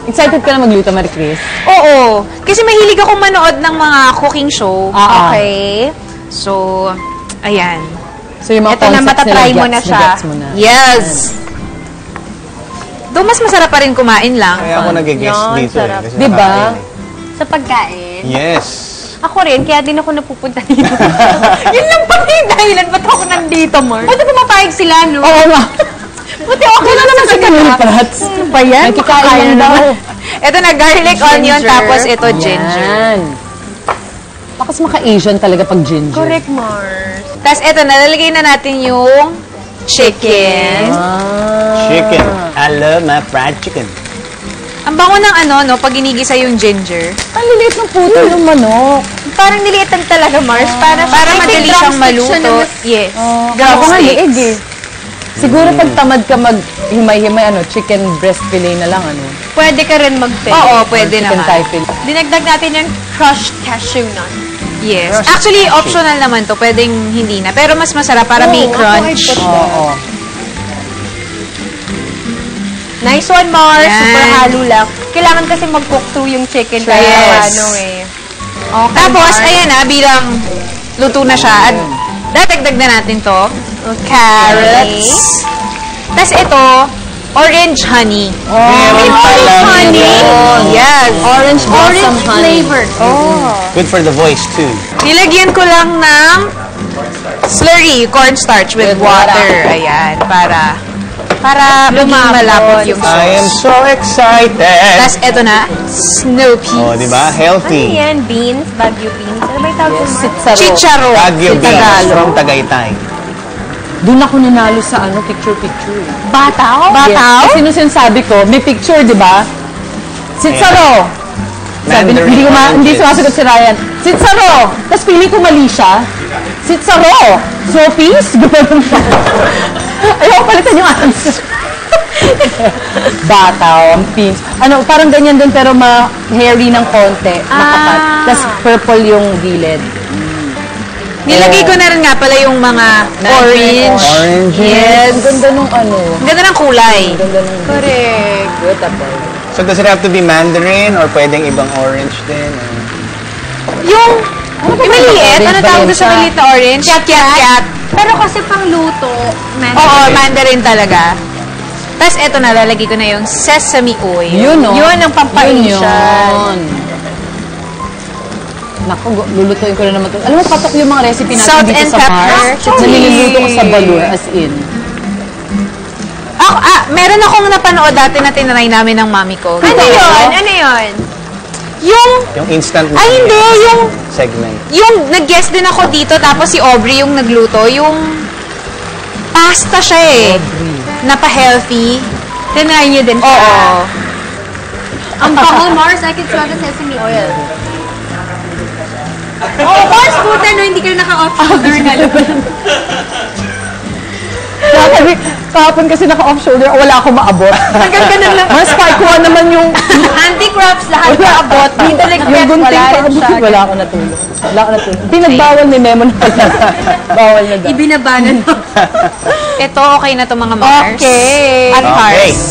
Excited ka na magluto, Marie Chris? Oo. Kasi mahilig ako manood ng mga cooking show. Okay. So, ayan. So, yung mga Ito na, concepts matatry nila, mo na siya. gets mo na. Yes! Doon mas masarap pa rin kumain lang. Kaya ako nag-guest Yan, dito sarap. kasi Diba? nakakain eh. Sa pagkain. Yes. Ako rin, kaya din ako napupunta dito. Yun lang pa yung dahilan. Ba't ako nandito, Mar? Buti pumapayag sila, no? Oo nga. Buti okay na naman Si Camille Prats. Ano ba yan? Nakikain na daw. Ito na, garlic, onion, tapos ito, ginger. Yan. Bakas maka-Asian talaga pag ginger. Correct, Mars. Tapos ito, nalalagay na natin yung chicken. Chicken. I love my fried chicken. Ang bango ng ano, no, pag ginigisa yung ginger. Ang liliit ng puto yung manok. Parang niliitan talaga, Mars. Para Madali siyang maluto. Yes. Ako nga liig eh. Siguro pag tamad ka mag-himay-himay, chicken breast fillet na lang, Pwede ka rin mag-fill. Oo, pwede chicken naman. thigh fillet. Dinagdag natin yung crushed cashew nut. Yes. Actually, optional naman to. Pwedeng hindi na. Pero mas masarap para may crunch. Oo. Nice one, Mars. Yan. Super halo lang. Kailangan kasi mag-cook through yung chicken. Yes. Kaya Okay, Tapos, Mars. ayan na, bilang luto na siya. At dadagdag na natin to. Carrots. Tapos ito, orange honey. Meron pala Honey? yun. Yes. Orange blossom honey. flavored. Good for the voice too. Nilagyan ko lang ng slurry, cornstarch with water. Ayan, para maging malapot yung I am sauce. so excited. Tapos ito na, snow peas. Oh, di ba? Ano Healthy. yan? Beans? Baguio beans? Ano ba yung tawag mo, Mars? Sitsaro. Chicharo. Baguio sa beans Tagalog. from Tagaytay. Doon ako nanalo sa picture-picture. Bataw? Yes. Kasi nung sinasabi ko, may picture, di ba? Sitsaro! Sabi, Mandarin hindi oranges. sumasagot si Ryan. Sitsaro! Tapos pili ko mali siya. Sitsaro! Sophie's? Ganun pa. Ayaw palitan yung answer. Bataw, pins. Parang ganyan din pero hairy ng konti. Makapat. Tapos purple yung gilid. Nilagay ko na rin nga pala yung mga orange. Oranges. Yes. Ang ganda nung Ang ganda ng kulay. Ang ganda nung Correct. beautiful. So does it have to be mandarin or pwedeng ibang orange din? Yung maliit, ano tawag doon sa maliit na orange? Cat. Pero kasi pang luto, Oo, mandarin talaga. Tapos eto na, lalagay ko na yung sesame oil. Yun ang pampainsyal. Yun. Naku, lulutuin ko na naman ito. Alam mo, patok yung mga recipe natin Salt dito and sa pepper. Mars. Na niluluto ko sa Balur, as in. Meron akong napanood dati na tinry namin ng mami ko. Ano yun? Ano yun? Yung instant Hindi, segment. yung nag-guest din ako dito, tapos si Aubrey yung nagluto, yung pasta siya eh. Napa-healthy. Tinry niyo din siya. Oo. Ang bango, Mars, I can smell the sesame oil. Oh, Mars, puta, no, hindi ka naka-off-shoulder na lang. Kahapon kasi naka-off shoulder, wala akong maabot. Hanggang ganun lang. Mas kuha naman yung... Anti-crops, lahat na-abot. Dito yung nag-bet, gunting wala rin pa siya. wala ako natulog. Hindi nagbawal, may memo na pala. Bawal na daw. Ibinabanan mo. Ito, okay na to mga Mars. Okay. At Okay. Mars.